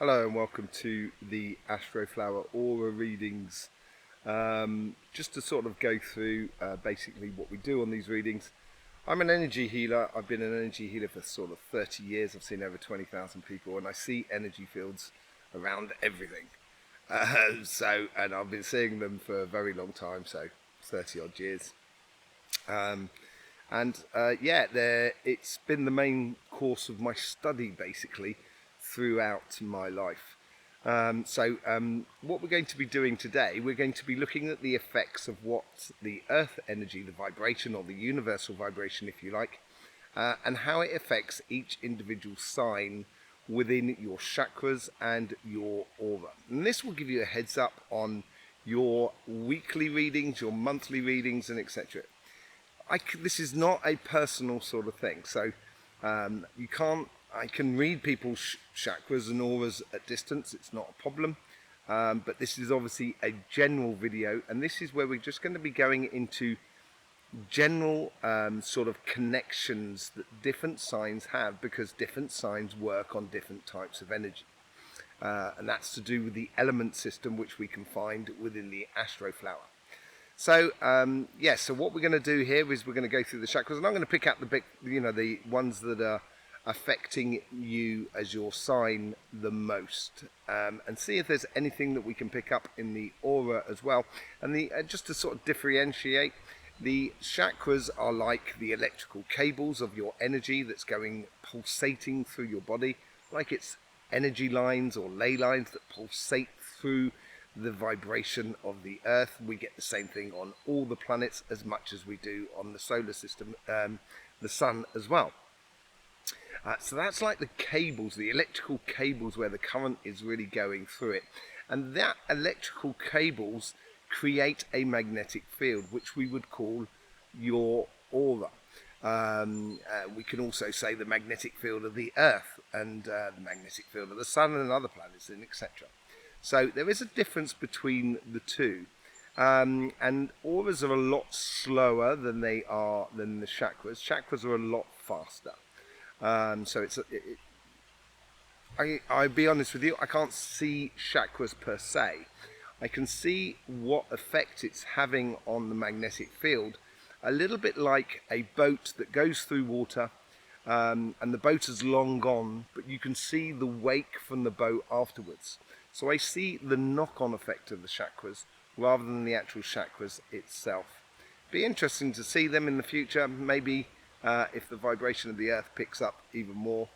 Hello and welcome to the Astroflower Aura readings. Just to sort of go through basically what we do on these readings. I'm an energy healer. I've been an energy healer for sort of 30 years. I've seen over 20,000 people and I see energy fields around everything. And I've been seeing them for a very long time, so 30 odd years. It's been the main course of my study basically throughout my life. What we're going to be doing today, we're going to be looking at the effects of what the earth energy, the vibration, or the universal vibration if you like, and how it affects each individual sign within your chakras and your aura. And this will give you a heads up on your weekly readings, your monthly readings, and etc. This is not a personal sort of thing, so I can read people's chakras and auras at distance, it's not a problem, but this is obviously a general video, and this is where we're just going to be going into general sort of connections that different signs have, because different signs work on different types of energy. And that's to do with the element system which we can find within the Astroflower. So so what we're going to do here is we're going to go through the chakras, and I'm going to pick out the ones that are affecting you as your sign the most, and see if there's anything that we can pick up in the aura as well. And just to sort of differentiate, the chakras are like the electrical cables of your energy that's going pulsating through your body, like it's energy lines or ley lines that pulsate through the vibration of the earth. We get the same thing on all the planets as much as we do on the solar system, the sun as well. So that's like the cables, the electrical cables where the current is really going through it. And that electrical cables create a magnetic field, which we would call your aura. We can also say the magnetic field of the earth and the magnetic field of the sun and other planets, and etc. So there is a difference between the two. And auras are a lot slower than the chakras. Chakras are a lot faster. I'll be honest with you, I can't see chakras per se. I can see what effect it's having on the magnetic field, a little bit like a boat that goes through water, and the boat is long gone, but you can see the wake from the boat afterwards. So I see the knock-on effect of the chakras rather than the actual chakras itself. Be interesting to see them in the future. Maybe if the vibration of the earth picks up even more,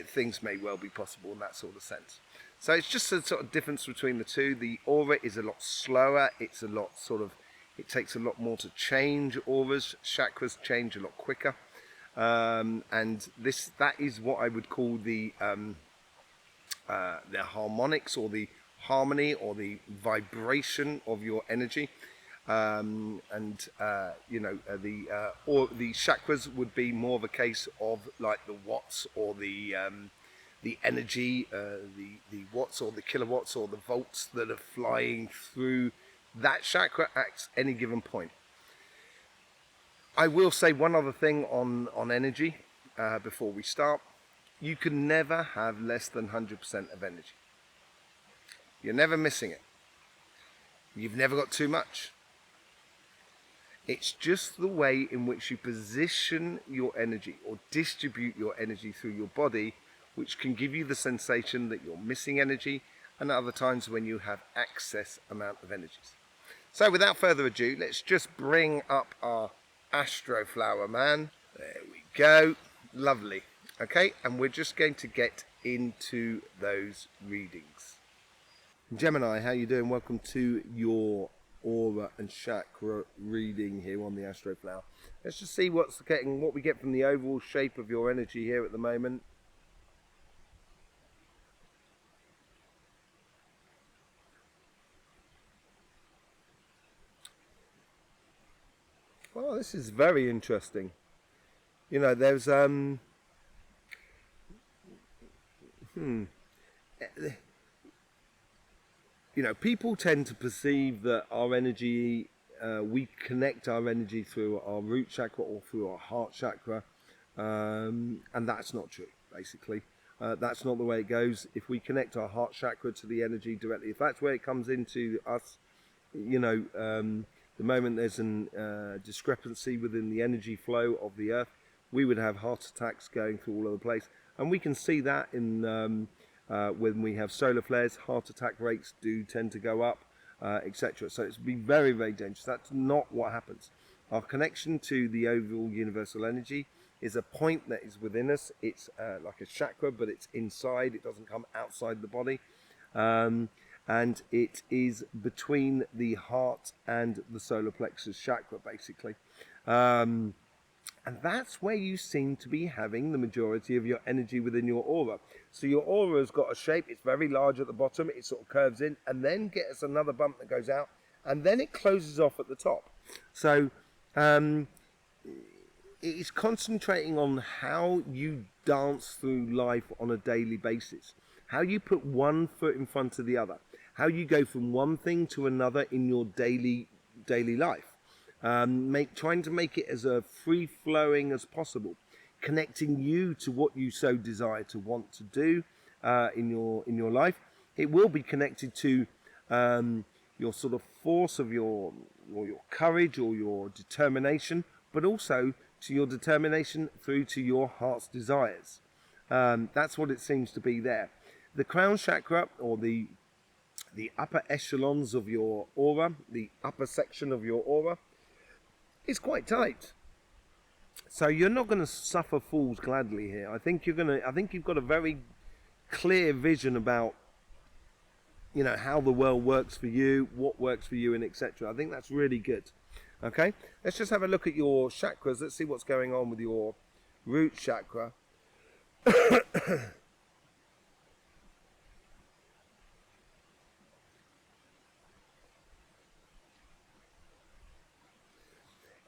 things may well be possible in that sort of sense. So it's just a sort of difference between the two. The aura is a lot slower. It takes a lot more to change auras. Chakras change a lot quicker. And that is what I would call the harmonics, or the harmony, or the vibration of your energy. The chakras would be more of a case of like the watts, or the energy, the watts or the kilowatts or the volts that are flying through that chakra at any given point. I will say one other thing on energy before we start. You can never have less than 100% of energy. You're never missing it. You've never got too much. It's just the way in which you position your energy or distribute your energy through your body, which can give you the sensation that you're missing energy, and other times when you have excess amount of energies. So without further ado, let's just bring up our Astroflower man. There we go. Lovely. Okay, and we're just going to get into those readings. Gemini, how you doing? Welcome to your aura and chakra reading here on the Astroflower. Let's just see what we get from the overall shape of your energy here at the moment. Well, this is very interesting. You know, there's people tend to perceive that our energy, we connect our energy through our root chakra or through our heart chakra, and that's not true, basically. That's not the way it goes. If we connect our heart chakra to the energy directly, if that's where it comes into us, you know, the moment there's an discrepancy within the energy flow of the earth, we would have heart attacks going through all over the place. And we can see that in when we have solar flares, heart attack rates do tend to go up, etc. So it's be very, very dangerous. That's not what happens. Our connection to the overall universal energy is a point that is within us. It's like a chakra, but it's inside. It doesn't come outside the body. And it is between the heart and the solar plexus chakra, basically. And that's where you seem to be having the majority of your energy within your aura. So your aura has got a shape. It's very large at the bottom. It sort of curves in and then gets another bump that goes out. And then it closes off at the top. So it is concentrating on how you dance through life on a daily basis. How you put one foot in front of the other. How you go from one thing to another in your daily life. Trying to make it as free-flowing as possible, connecting you to what you so desire to want to do in your life. It will be connected to your sort of force of your courage or your determination, but also to your determination through to your heart's desires. That's what it seems to be there. The crown chakra, or the upper echelons of your aura, the upper section of your aura, it's quite tight, so you're not going to suffer fools gladly here. I think you've got a very clear vision about, you know, how the world works for you, what works for you, and etc. I think that's really good. Okay, let's just have a look at your chakras. Let's see what's going on with your root chakra.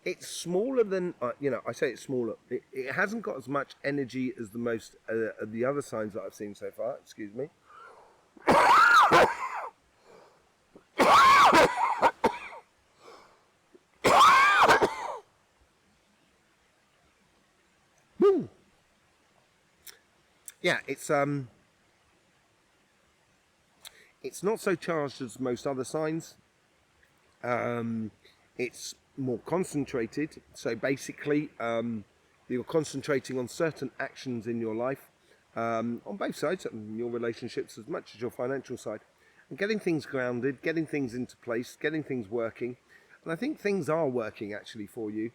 It's smaller than, I say it's smaller. It hasn't got as much energy as the most of the other signs that I've seen so far. Excuse me. Yeah, it's not so charged as most other signs. It's more concentrated, so basically you're concentrating on certain actions in your life, on both sides, your relationships as much as your financial side, and getting things grounded, getting things into place, getting things working. And I think things are working actually for you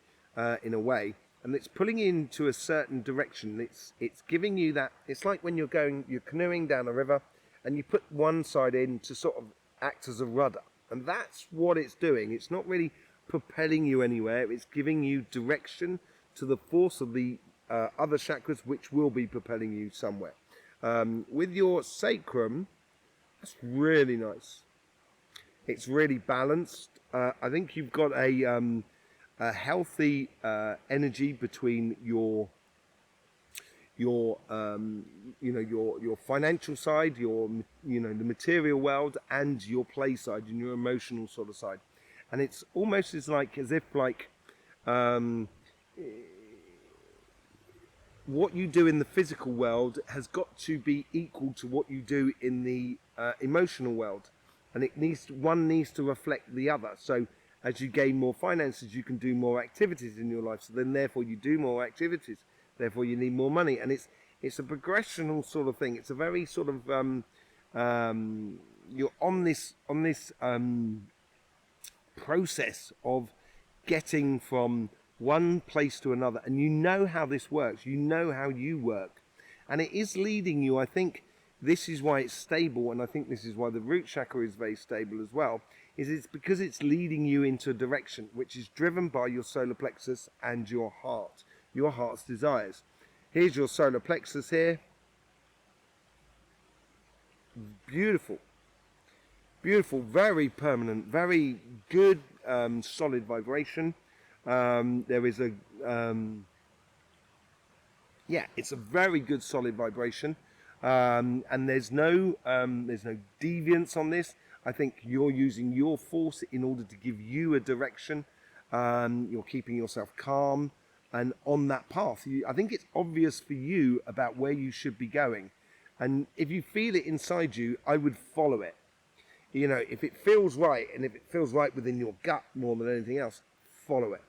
in a way, and it's pulling you into a certain direction. It's giving you that. It's like when you're canoeing down a river and you put one side in to sort of act as a rudder, and that's what it's doing. It's not really propelling you anywhere. It's giving you direction to the force of the other chakras, which will be propelling you somewhere. With your sacrum, that's really nice. It's really balanced. I think you've got a healthy energy between your financial side, the material world, and your play side and your emotional sort of side. And it's almost as if what you do in the physical world has got to be equal to what you do in the emotional world, and one needs to reflect the other. So as you gain more finances, you can do more activities in your life. So then, therefore, you do more activities. Therefore, you need more money, and it's a progressional sort of thing. It's a very sort of you're on this process of getting from one place to another, and you know how this works, you know how you work, and it is leading you. I think this is why it's stable, and I think this is why the root chakra is very stable as well, it's because it's leading you into a direction which is driven by your solar plexus and your heart's desires. Here's your solar plexus here. Beautiful, very permanent, very good, solid vibration. There is it's a very good solid vibration, and there's no deviance on this. I think you're using your force in order to give you a direction. You're keeping yourself calm and on that path. I think it's obvious for you about where you should be going. And if you feel it inside you, I would follow it. You know, if it feels right, and if it feels right within your gut more than anything else, follow it.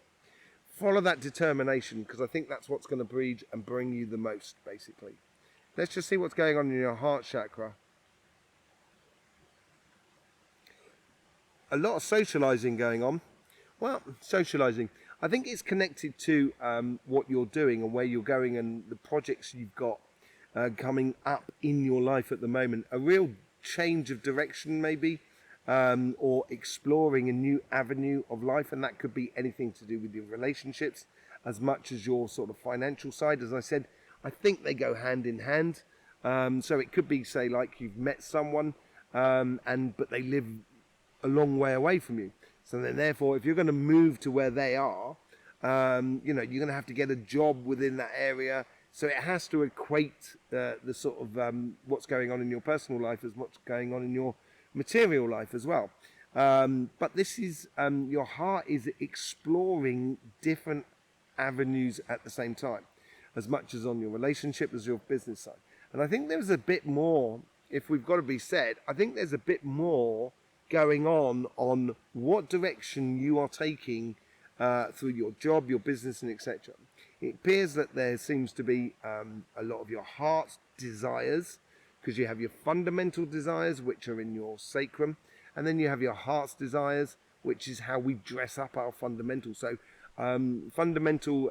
Follow that determination, because I think that's what's going to breed and bring you the most, basically. Let's just see what's going on in your heart chakra. A lot of socializing going on. Well, socializing. I think it's connected to what you're doing and where you're going and the projects you've got coming up in your life at the moment. A real change of direction, maybe, or exploring a new avenue of life. And that could be anything to do with your relationships as much as your sort of financial side. As I said, I think they go hand in hand. So it could be, say, like you've met someone but they live a long way away from you. So then, therefore, if you're going to move to where they are, you know, you're going to have to get a job within that area. So it has to equate the sort of what's going on in your personal life as what's going on in your material life as well. But this is your heart is exploring different avenues at the same time, as much as on your relationship as your business side. And I think there's a bit more, if we've got to be said, I think there's a bit more going on what direction you are taking through your job, your business, and etc. It appears that there seems to be a lot of your heart's desires, because you have your fundamental desires, which are in your sacrum, and then you have your heart's desires, which is how we dress up our fundamental. So fundamental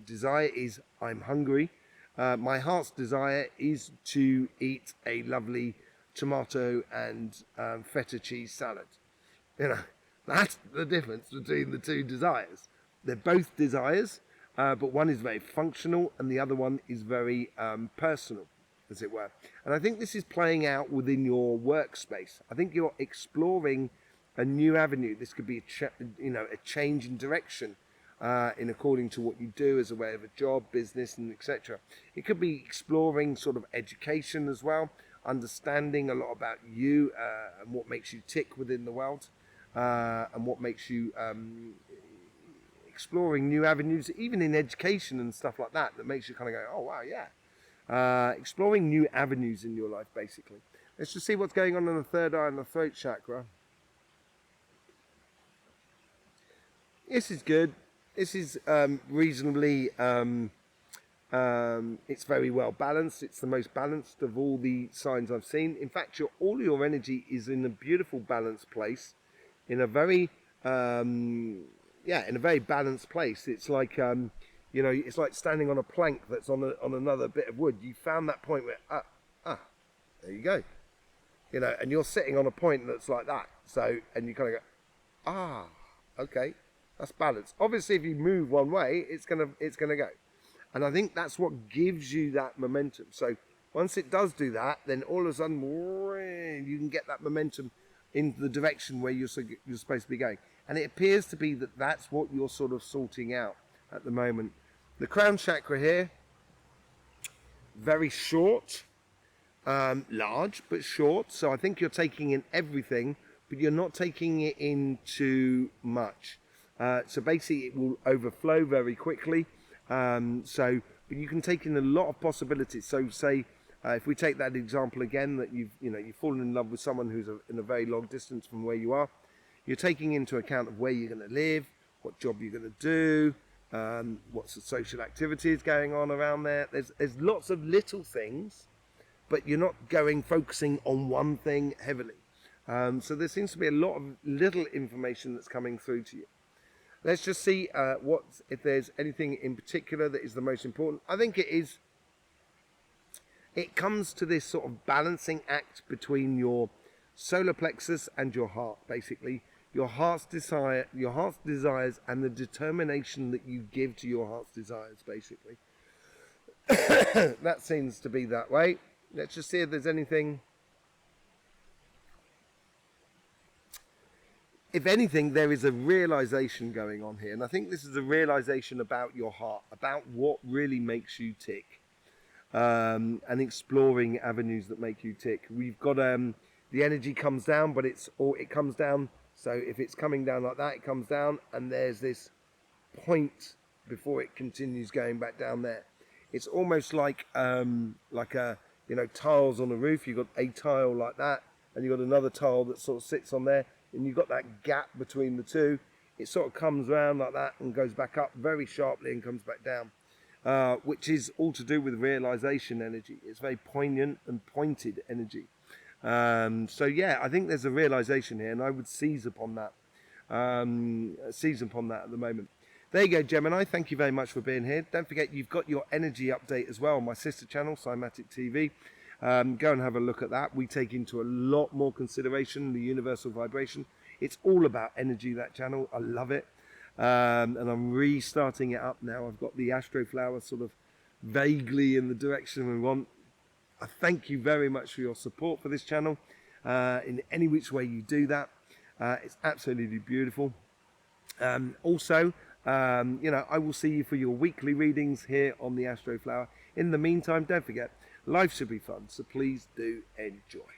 desire is I'm hungry. My heart's desire is to eat a lovely tomato and feta cheese salad. You know, that's the difference between the two desires. They're both desires, but one is very functional and the other one is very personal, as it were. And I think this is playing out within your workspace. I think you're exploring a new avenue. This could be a change in direction in according to what you do as a way of a job, business, and etc. It could be exploring sort of education as well, understanding a lot about you and what makes you tick within the world, and what makes you exploring new avenues, even in education and stuff like that, that makes you kind of go, oh wow, yeah. Exploring new avenues in your life, basically. Let's just see what's going on in the third eye and the throat chakra. This is good. This is reasonably, it's very well balanced. It's the most balanced of all the signs I've seen. In fact, all your energy is in a beautiful balanced place, in a very, in a very balanced place. It's like, you know, it's like standing on a plank that's on another bit of wood. You found that point where, there you go. You know, and you're sitting on a point that's like that. So, and you kind of go, okay. That's balance. Obviously, if you move one way, it's gonna go, and I think that's what gives you that momentum. So once it does do that, then all of a sudden you can get that momentum in the direction where you're supposed to be going. And it appears to be that that's what you're sort of sorting out at the moment. The crown chakra here, very short, large but short. So I think you're taking in everything, but you're not taking it in too much. So basically it will overflow very quickly. But you can take in a lot of possibilities. So say, if we take that example again, that you've fallen in love with someone who's in a very long distance from where you are, you're taking into account of where you're going to live, what job you're going to do, what's the social activities going on around there. There's lots of little things, but you're not focusing on one thing heavily. So there seems to be a lot of little information that's coming through to you. Let's just see if there's anything in particular that is the most important. I think it comes to this sort of balancing act between your solar plexus and your heart, basically. Your heart's desires and the determination that you give to your heart's desires, basically. That seems to be that way. Let's just see if there's anything. If anything, there is a realization going on here. And I think this is a realization about your heart, about what really makes you tick. And exploring avenues that make you tick. We've got the energy comes down, but it comes down. So if it's coming down like that, it comes down, and there's this point before it continues going back down there. It's almost like a you know, tiles on the roof. You've got a tile like that, and you've got another tile that sort of sits on there, and you've got that gap between the two. It sort of comes round like that and goes back up very sharply and comes back down, which is all to do with realization energy. It's very poignant and pointed energy. So yeah, I think there's a realization here, and I would seize upon that. Seize upon that at the moment. There you go, Gemini. Thank you very much for being here. Don't forget, you've got your energy update as well on my sister channel, Cymatic TV. Go and have a look at that. We take into a lot more consideration the universal vibration. It's all about energy, that channel. I love it. And I'm restarting it up now. I've got the Astroflower sort of vaguely in the direction we want. I thank you very much for your support for this channel. In any which way you do that, it's absolutely beautiful. Also, you know, I will see you for your weekly readings here on the Astroflower. In the meantime, don't forget, life should be fun, so please do enjoy.